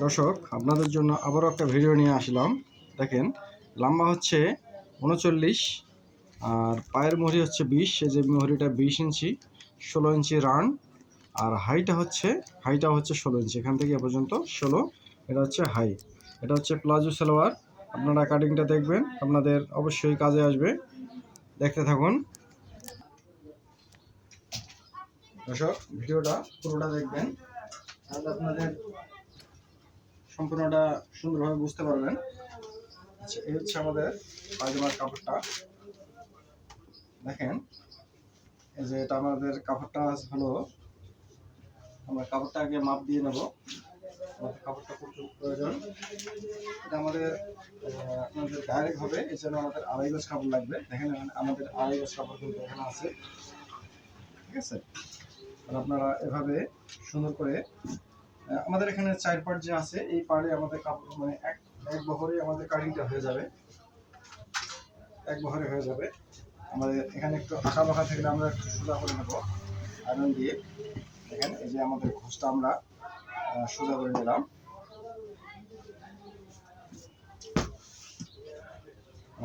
দর্শক, আপনাদের জন্য আবারও একটা ভিডিও নিয়ে আসলাম। দেখেন, লম্বা হচ্ছে 39 আর পায়ের মুহুরি হচ্ছে 20। এই যে মুহুরিটা 20 ইঞ্চি, 16 ইঞ্চি রান। আর হাইটা হচ্ছে 16 ইঞ্চি, এখান থেকে এ পর্যন্ত 16। এটা হচ্ছে হাই। এটা হচ্ছে প্লাজো সালোয়ার। আপনারা কাটিংটা দেখবেন, আপনাদের অবশ্যই কাজে আসবে। দেখতে থাকুন দর্শক, ভিডিওটা পুরোটা দেখবেন, তাহলে আপনাদের সম্পূর্ণটা সুন্দরভাবে বুঝতে পারবেন। আচ্ছা, এই হচ্ছে আমাদের পায়জামার কাপড়টা। দেখেন, এই যে এটা আমাদের কাপড়টা হলো, আমরা কাপড়টা আগে মাপ দিয়ে নেব। আমাদের কাপড়টা প্রচুর প্রয়োজন। এটা আমাদের আপনাদের ডাইরেক্ট হবে, এই জন্য আমাদের 2.5 গজ কাপড় লাগবে। দেখেন, আমাদের 2.5 গজ কাপড় কিন্তু এখানে আছে, ঠিক আছে। আর আপনারা এভাবে সুন্দর করে, আমাদের এখানে 4 পার্ট যে আছে, এই পার্টে আমাদের কাপড় মানে এক বহরে আমাদের কাটিংটা হয়ে যাবে, এক বহরে হয়ে যাবে। আমাদের এখানে একটু আঁকা বাঁকা থাকলে আমরা একটু সোজা করে নেব আয়রন দিয়ে। দেখেন, এই যে আমাদের ঘোষটা আমরা সোজা করে নিলাম।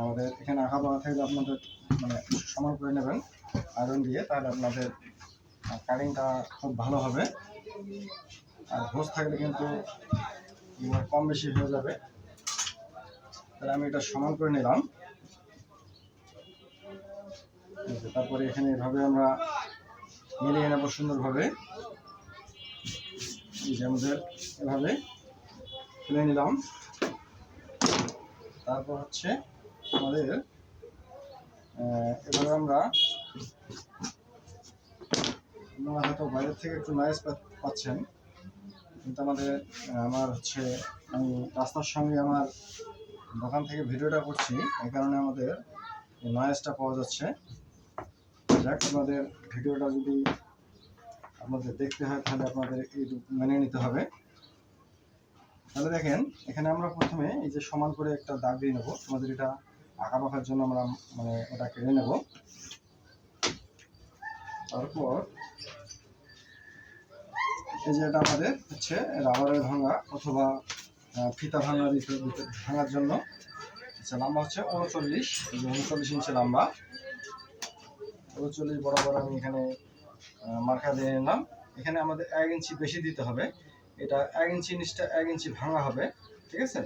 আমাদের এখানে আঁকা বাঁকা থাকলে আপনাদের মানে সমান করে নেবেন আয়রন দিয়ে, তাহলে আপনাদের কাটিংটা খুব ভালো হবে। আর ঘোষ থাকলে কিন্তু কম বেশি হয়ে যাবে। তাহলে আমি এটা সমান করে নিলাম। তারপরে এখানে এভাবে আমরা মিলিয়ে নেব সুন্দরভাবে। এই যে আমাদের এভাবে তুলে নিলাম। তারপর হচ্ছে আমাদের এভাবে আমরা, আপনারা হয়তো বাইরের থেকে একটু নয়েজ পাচ্ছেন, কিন্তু আমার হচ্ছে আমি রাস্তার সঙ্গে আমার দোকান থেকে ভিডিওটা করছি, এই কারণে আমাদের নয়েজটা পাওয়া যাচ্ছে। যাক, আপনাদের ভিডিওটা যদি আপনাদের দেখতে হয় তাহলে আপনাদের এইটুকু মেনে নিতে হবে। তাহলে দেখেন, এখানে আমরা প্রথমে এই যে সমান করে একটা দাগ দিয়ে নেব। আমাদের এটা আঁকা বাঁকার জন্য আমরা মানে এটা কেটে নেব। তারপর এই যে এটা আমাদের হচ্ছে রাবারের ভাঙা অথবা ফিতা ভাঙার জন্য। আচ্ছা, লম্বা হচ্ছে 39, 39 ইঞ্চি লম্বা। 39 বরাবর আমি এখানে মার্কা দিয়ে নিলাম। এখানে আমাদের 1 ইঞ্চি বেশি দিতে হবে। এটা 1 ইঞ্চি নিচটা 1 ইঞ্চি ভাঙা হবে, ঠিক আছে।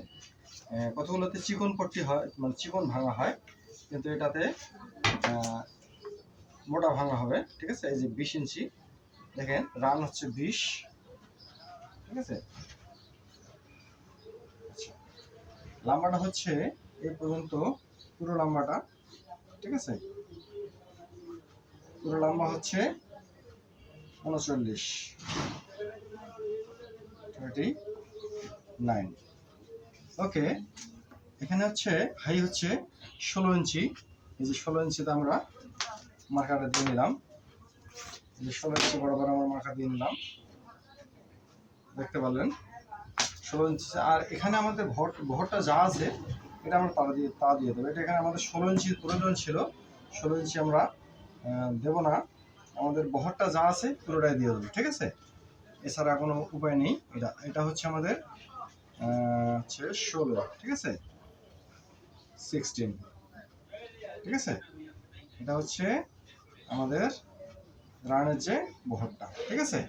কতগুলোতে চিকন পট্টি হয়, মানে চিকন ভাঙা হয়, কিন্তু এটাতে মোটা ভাঙা হবে, ঠিক আছে। এই যে 20 ইঞ্চি, দেখেন রান হচ্ছে 20, ঠিক আছে। আচ্ছা, লম্বাটা হচ্ছে এই পর্যন্ত, পুরো লম্বাটা, ঠিক আছে। পুরো লম্বা হচ্ছে 39। ওকে, এখানে হচ্ছে হাই হচ্ছে 16 ইঞ্চি। এই যে 16 ইঞ্চিতে আমরা মার্কারটা দিয়ে নিলাম। এই যে 16 ইঞ্চি বরাবর আমরা মার্কার দিয়ে নিলাম, দেখতে পারলেন 16 ইঞ্চি। আর এখানে আমাদের ভরটা যা আছে এটা আমরা তা দিয়ে দেবো। এটা এখানে আমাদের 16 ইঞ্চির প্রয়োজন ছিল, 16 ইঞ্চি আমরা দেব না। আমাদের বহরটা যা আছে পুরোটাই দিয়ে দেবো, ঠিক আছে। এছাড়া কোনো উপায় নেই। এটা হচ্ছে আমাদের হচ্ছে 16, ঠিক আছে, 16, ঠিক আছে। এটা হচ্ছে আমাদের রানের যে বহরটা, ঠিক আছে।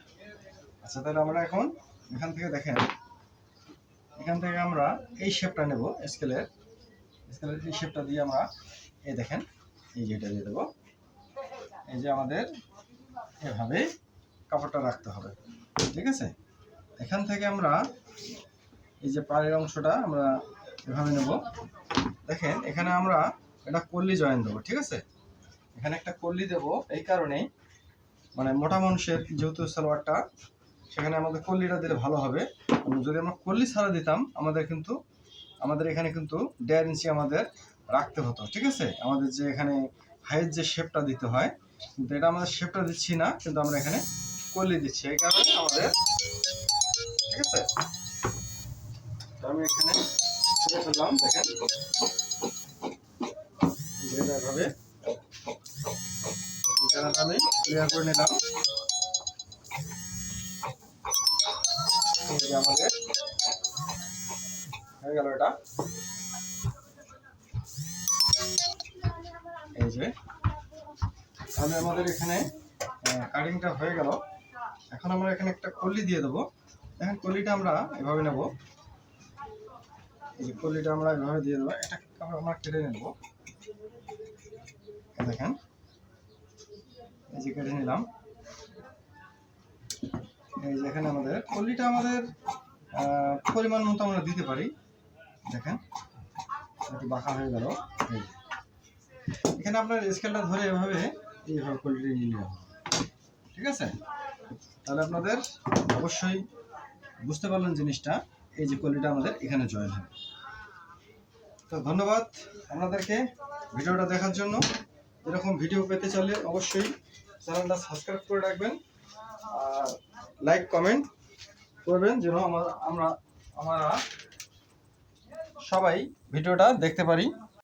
আচ্ছা, তাহলে আমরা এখন এখান থেকে দেখেন, এখান থেকে আমরা এই শেপটা নেব, স্কেলের এই শেপটা দিয়ে আমরা এই দেখেন, এই যে এটা দিয়ে দেবো। এই যে আমাদের এভাবে কাপড়টা রাখতে হবে, ঠিক আছে। এখান থেকে আমরা এই যে পাড়ের অংশটা আমরা এভাবে নেব। দেখেন, এখানে আমরা একটা কল্লি জয়েন দেবো, ঠিক আছে। এখানে একটা কল্লি দেব এই কারণেই, মানে মোটা মানুষের যেহেতু সালোয়ারটা, সেখানে আমাদের কল্লিটা দিলে ভালো হবে। যদি আমরা কল্লি ছাড়া দিতাম, আমাদের এখানে কিন্তু 1.5 ইঞ্চি আমাদের রাখতে হতো, ঠিক আছে। আমাদের যে এখানে হাইয়ের যে শেপটা দিতে হয়, কিন্তু এটা আমাদের শেপটা দিচ্ছি না, কিন্তু আমরা এখানে কল্লি দিচ্ছি, এই কারণে আমাদের, ঠিক আছে। আমি এখানে ছেড়ে ফেললাম, দেখেন এভাবে আমি ক্লিয়ার করে নিলাম। এই যে আমাদের হয়ে গেল এটা। এই যে তাহলে আমাদের এখানে কাটিংটা হয়ে গেল। এখন আমরা এখানে একটা কলি দিয়ে দেবো। এখন কলিটা আমরা এভাবে নেব, এই যে কলিটা আমরা এভাবে দিয়ে দেবো। এটা আমরা কেটে নেব, দেখেন এই যে কেটে নিলাম। এই যে এখানে আমাদের কলিটা আমাদের পরিমাণ মতো আমরা দিতে পারি। দেখেন একটু বাঁকা হয়ে গেল। এই এখানে আপনার স্কেলটা ধরে এভাবে এইভাবে কলিটা নিয়ে নেওয়া হবে, ঠিক আছে? তাহলে আপনাদের অবশ্যই বুঝতে পারলেন জিনিসটা। এই যে কলিটা আমাদের এখানে জয়েন হবে। তো ধন্যবাদ আপনাদেরকে ভিডিওটা দেখার জন্য। এরকম ভিডিও পেতে চাইলে অবশ্যই চ্যানেলটা সাবস্ক্রাইব করে রাখবেন আর লাইক কমেন্ট করবেন, যেন আমরা সবাই ভিডিওটা দেখতে পারি।